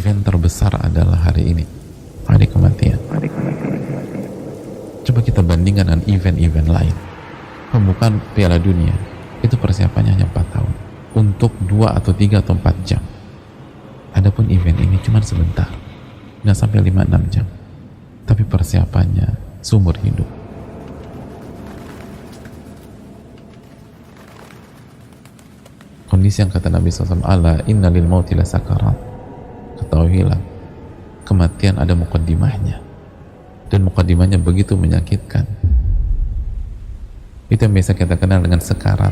event terbesar adalah hari ini, hari kematian. Coba kita bandingkan dengan event-event lain. Pembukaan Piala Dunia itu persiapannya hanya 4 tahun untuk 2 atau 3 atau 4 jam. Adapun event ini cuma sebentar, nggak sampai 5-6 jam, tapi persiapannya seumur hidup. Kondisi yang kata Nabi SAW, ala inna lil mauti la sakarat, ketahuilah kematian ada mukaddimahnya, dan mukaddimahnya begitu menyakitkan. Itu yang biasa kita kenal dengan sekarat.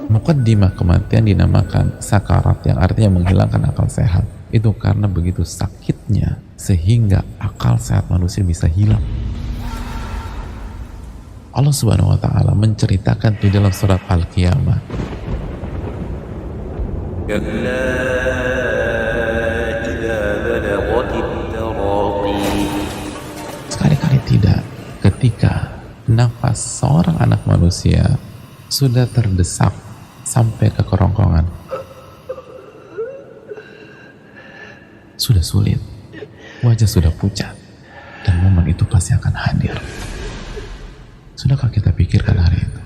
Mukaddimah kematian dinamakan sakarat, yang artinya menghilangkan akal sehat. Itu karena begitu sakitnya sehingga akal sehat manusia bisa hilang. Allah Subhanahu wa taala menceritakan di dalam surat Al-Qiyamah, sekali-kali tidak, ketika nafas seorang anak manusia sudah terdesak sampai ke kerongkongan, sudah sulit, wajah sudah pucat, dan momen itu pasti akan hadir. Sudahkah kita pikirkan hari itu?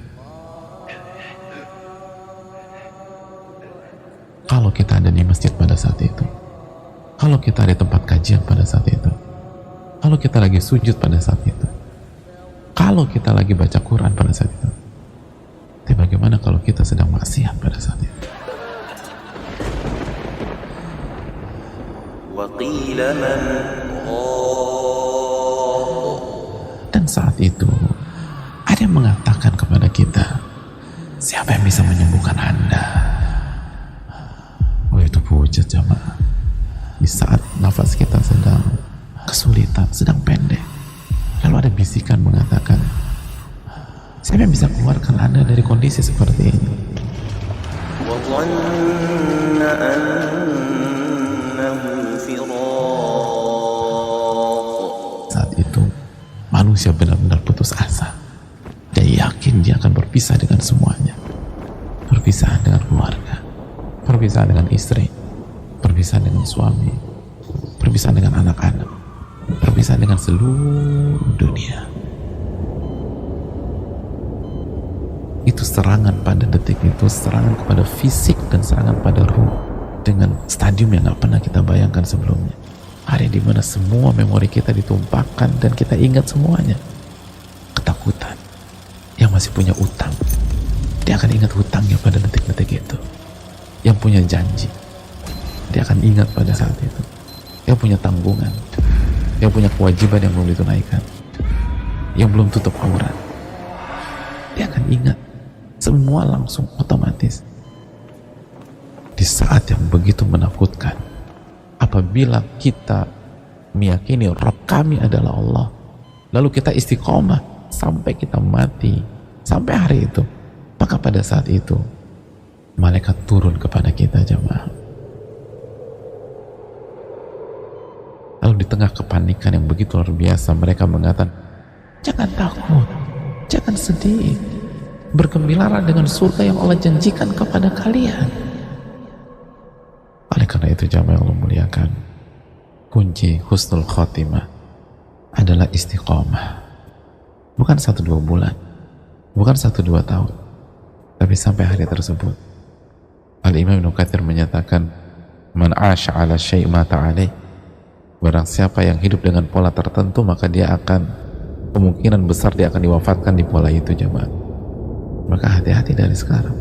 Kalau kita ada di masjid pada saat itu, kalau kita ada di tempat kajian pada saat itu, kalau kita lagi sujud pada saat itu, kalau kita lagi baca Quran pada saat itu, tapi bagaimana kalau kita sedang maksiat pada saat itu? Dan saat itu ada yang mengatakan kepada kita, siapa yang bisa menyembuhkan Anda? Oh, itu pucat jamaah. Di saat nafas kita sedang kesulitan, sedang pendek, lalu ada bisikan mengatakan, siapa yang bisa keluarkan Anda dari kondisi seperti ini? Saat itu manusia benar-benar putus asa. Dia yakin dia akan berpisah dengan semuanya, berpisah dengan keluarga, berpisah dengan istri, berpisah dengan suami, berpisah dengan anak-anak, berpisah dengan seluruh dunia. Itu serangan pada detik itu, serangan kepada fisik dan serangan pada ruh dengan stadium yang gak pernah kita bayangkan sebelumnya. Hari di mana semua memori kita ditumpahkan dan kita ingat semuanya. Ketakutan. Yang masih punya utang, dia akan ingat hutangnya pada detik-detik itu. Yang punya janji, dia akan ingat pada saat itu. Yang punya tanggungan, yang punya kewajiban yang belum ditunaikan, yang belum tutup aurat, dia akan ingat. Semua langsung otomatis. Di saat yang begitu menakutkan, apabila kita meyakini Rabb kami adalah Allah, lalu kita istiqomah sampai kita mati, sampai hari itu, maka pada saat itu malaikat turun kepada kita jemaah. Lalu di tengah kepanikan yang begitu luar biasa, mereka mengatakan, jangan takut, jangan sedih, bergembiralah dengan surga yang Allah janjikan kepada kalian. Oleh karena itu jemaah yang Allah muliakan, kunci husnul khotimah adalah istiqomah. Bukan 1-2 bulan, bukan 1-2 tahun, tapi sampai hari tersebut. Al-Imam Ibnu Katsir menyatakan, man 'asha 'ala syai' mata 'alaih. Barang siapa yang hidup dengan pola tertentu, maka dia akan, kemungkinan besar dia akan diwafatkan di pola itu jemaah. Maka hati-hati dari sekarang.